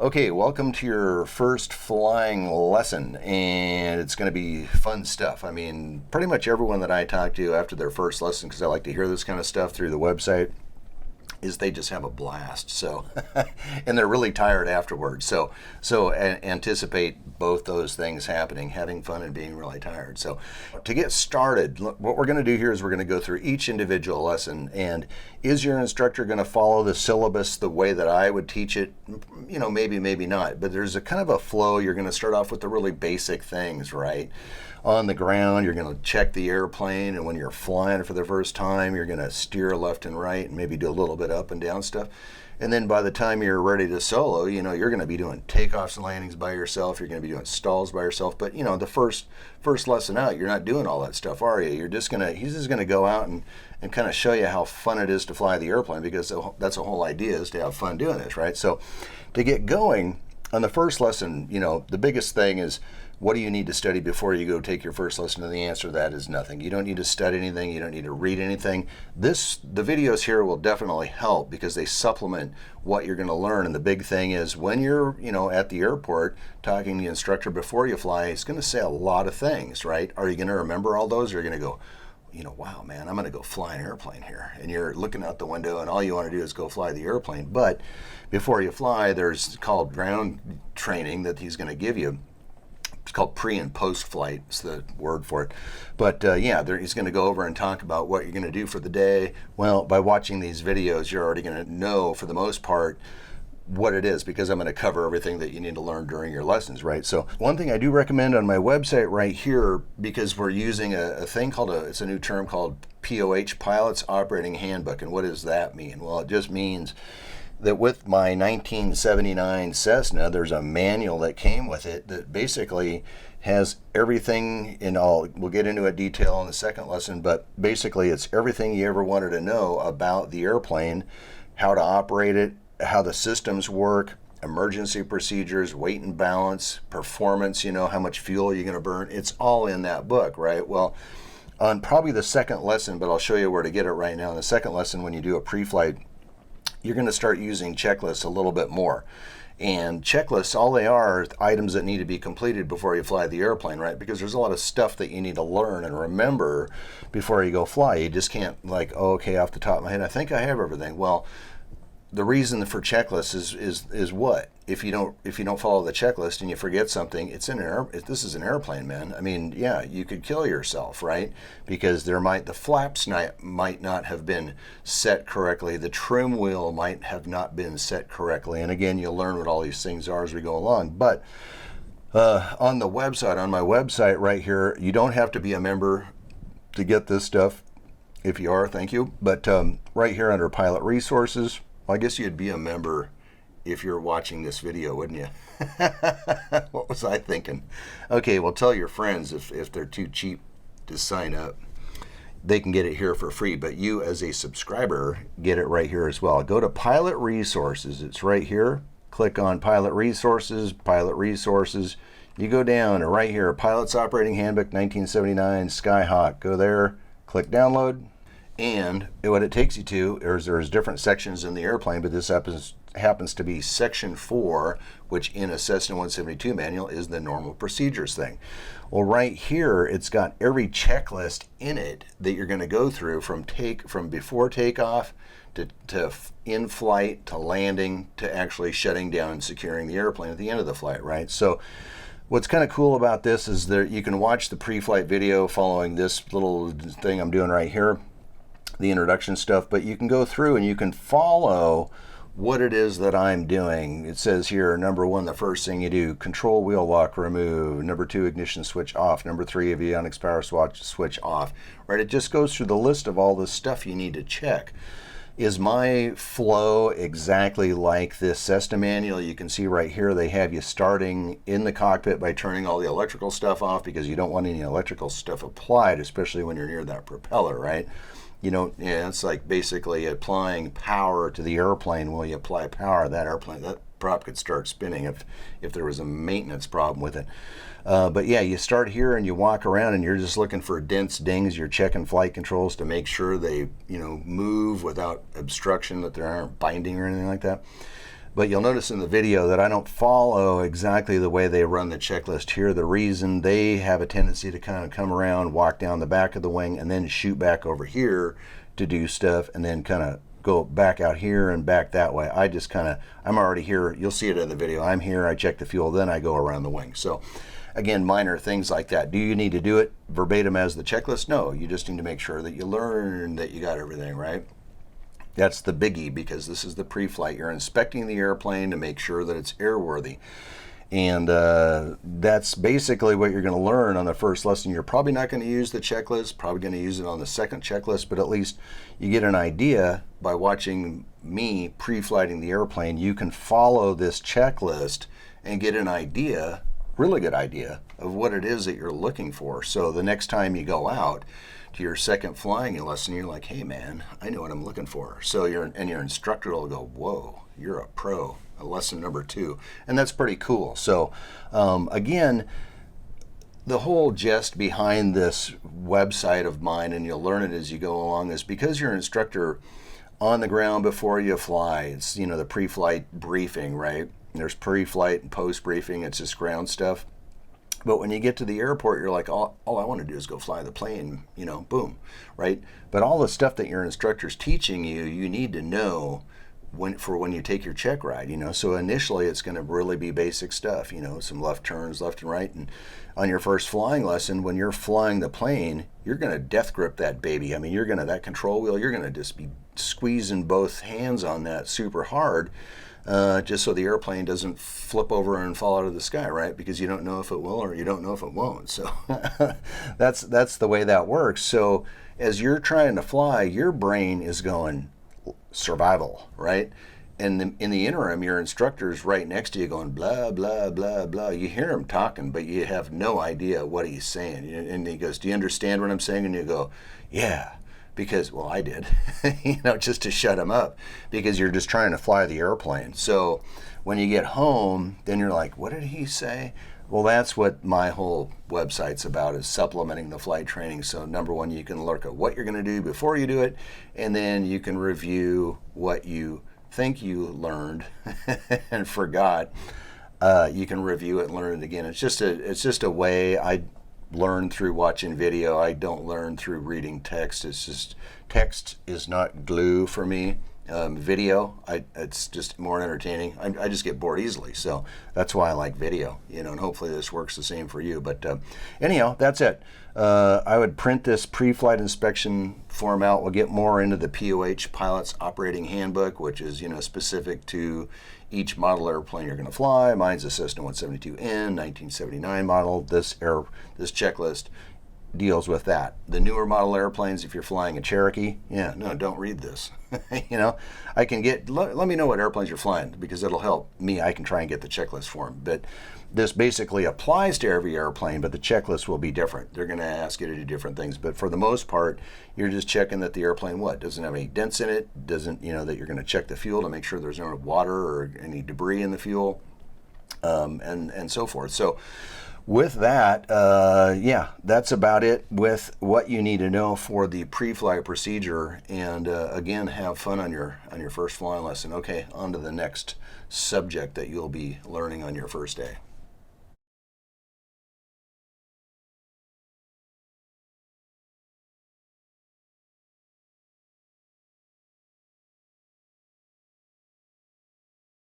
Okay, welcome to your first flying lesson, and it's going to be fun stuff. I mean, pretty much everyone that I talk to after their first lesson, because I like to hear this kind of stuff through the website, is they just have a blast. So, and they're really tired afterwards. So anticipate both those things happening, having fun and being really tired. So, to get started, what we're going to do here is we're going to go through each individual lesson. And is your instructor going to follow the syllabus the way that I would teach it? You know, maybe, maybe not. But there's a kind of a flow. You're going to start off with the really basic things, right? On the ground, you're going to check the airplane, and when you're flying for the first time, you're going to steer left and right and maybe do a little bit up and down stuff. And then by the time you're ready to solo, you know, you're going to be doing takeoffs and landings by yourself. You're going to be doing stalls by yourself. But, you know, the first lesson out, you're not doing all that stuff, are you? He's just going to go out and kind of show you how fun it is to fly the airplane, because that's the whole idea, is to have fun doing this, right? So to get going on the first lesson, you know, the biggest thing is, what do you need to study before you go take your first lesson? And the answer to that is nothing. You don't need to study anything. You don't need to read anything. The videos here will definitely help, because they supplement what you're going to learn. And the big thing is, when you're, you know, at the airport talking to the instructor before you fly, he's going to say a lot of things, right? Are you going to remember all those? Or are you going to go, you know, wow, man, I'm going to go fly an airplane here. And you're looking out the window and all you want to do is go fly the airplane. But before you fly, there's called ground training that he's going to give you. It's called pre and post flight, is the word for it. But he's going to go over and talk about what you're going to do for the day. Well, by watching these videos, you're already going to know, for the most part, what it is, because I'm going to cover everything that you need to learn during your lessons, right? So one thing I do recommend on my website right here, because we're using a thing called it's a new term called POH, Pilot's Operating Handbook. And what does that mean? Well, it just means that with my 1979 Cessna, there's a manual that came with it that basically has everything in all. We'll get into a detail in the second lesson, but basically it's everything you ever wanted to know about the airplane, how to operate it, how the systems work, emergency procedures, weight and balance, performance, you know, how much fuel you're going to burn. It's all in that book, right? Well, on probably the second lesson, but I'll show you where to get it right now. In the second lesson, when you do a pre-flight, you're going to start using checklists a little bit more. And checklists, all they are items that need to be completed before you fly the airplane, right? Because there's a lot of stuff that you need to learn and remember before you go fly. You just can't, like, oh, okay, off the top of my head, I think I have everything. Well, the reason for checklists is what? If you don't follow the checklist and you forget something, this is an airplane, man. I mean, yeah, you could kill yourself, right? Because the flaps might not have been set correctly. The trim wheel might have not been set correctly. And again, you'll learn what all these things are as we go along. But on my website right here, you don't have to be a member to get this stuff. If you are, thank you. But right here under Pilot Resources, well, I guess you'd be a member if you're watching this video, wouldn't you? What was I thinking? Okay, well, tell your friends if they're too cheap to sign up. They can get it here for free, but you as a subscriber get it right here as well. Go to Pilot Resources. It's right here. Click on Pilot Resources, Pilot Resources. You go down and right here, Pilot's Operating Handbook 1979 Skyhawk. Go there, click download. And what it takes you to is there's different sections in the airplane, but this happens to be section 4, which in a Cessna 172 manual is the normal procedures thing. Well, right here, it's got every checklist in it that you're going to go through from before takeoff to in flight to landing to actually shutting down and securing the airplane at the end of the flight, right? So what's kind of cool about this is that you can watch the pre-flight video following this little thing I'm doing right here, the introduction stuff, but you can go through and you can follow what it is that I'm doing. It says here, number 1, the first thing you do, control wheel lock remove. Number 2, ignition switch off. Number 3, avionics power switch off. Right? It just goes through the list of all the stuff you need to check. Is my flow exactly like this Cessna manual? You can see right here they have you starting in the cockpit by turning all the electrical stuff off, because you don't want any electrical stuff applied, especially when you're near that propeller, right? It's like basically applying power to the airplane. Well, you apply power, that prop could start spinning if there was a maintenance problem with it. But yeah, you start here and you walk around and you're just looking for dents, dings. You're checking flight controls to make sure they, move without obstruction, that there aren't binding or anything like that. But you'll notice in the video that I don't follow exactly the way they run the checklist here. The reason, they have a tendency to kind of come around, walk down the back of the wing, and then shoot back over here to do stuff, and then kind of go back out here and back that way. I just kind of, I'm already here. You'll see it in the video. I'm here, I check the fuel, then I go around the wing. So again, minor things like that. Do you need to do it verbatim as the checklist? No, you just need to make sure that you learn that you got everything right. That's the biggie, because this is the pre-flight. You're inspecting the airplane to make sure that it's airworthy. And that's basically what you're going to learn on the first lesson. You're probably not going to use the checklist, probably going to use it on the second checklist, but at least you get an idea by watching me pre-flighting the airplane. You can follow this checklist and get an idea, really good idea, of what it is that you're looking for. So the next time you go out to your second flying lesson, you're like, hey man, I know what I'm looking for. So your instructor will go, whoa, you're a pro. Lesson number 2, and that's pretty cool. So again, the whole gist behind this website of mine, and you'll learn it as you go along, is because you're an instructor on the ground before you fly. It's, the pre-flight briefing, right? There's pre-flight and post-briefing. It's just ground stuff. But when you get to the airport, you're like, all I want to do is go fly the plane, boom, right? But all the stuff that your instructor's teaching you, you need to know when you take your check ride, So initially it's going to really be basic stuff, some left turns, left and right. And on your first flying lesson, when you're flying the plane, you're going to death grip that baby. I mean, that control wheel, you're going to just be squeezing both hands on that super hard, just so the airplane doesn't flip over and fall out of the sky, right? Because you don't know if it will or you don't know if it won't. So that's the way that works. So as you're trying to fly, your brain is going survival, right? And in the interim, your instructor's right next to you going blah, blah, blah, blah. You hear him talking, but you have no idea what he's saying. And he goes, do you understand what I'm saying? And you go, yeah, because, well, I did, just to shut him up, because you're just trying to fly the airplane. So when you get home, then you're like, what did he say? Well, that's what my whole website's about, is supplementing the flight training. So number one, you can look at what you're going to do before you do it, and then you can review what you think you learned and forgot. You can review it and learn it again. It's just a way. I learn through watching video. I don't learn through reading text. It's just, text is not glue for me. Video, it's just more entertaining. I just get bored easily, so that's why I like video, and hopefully this works the same for you. But anyhow, that's it. I would print this pre-flight inspection form out. We'll get more into the POH Pilot's Operating Handbook, which is specific to each model airplane you're going to fly. Mine's a Cessna 172N, 1979 model. This checklist deals with that. The newer model airplanes, if you're flying a Cherokee, don't read this. I can let me know what airplanes you're flying, because it'll help me. I can try and get the checklist for them. But this basically applies to every airplane, but the checklist will be different. They're going to ask you to do different things. But for the most part, you're just checking that the airplane doesn't have any dents in it, doesn't, that you're going to check the fuel to make sure there's no water or any debris in the fuel, and so forth. So with that, that's about it with what you need to know for the pre-flight procedure. And again, have fun on your first flying lesson. Okay, on to the next subject that you'll be learning on your first day.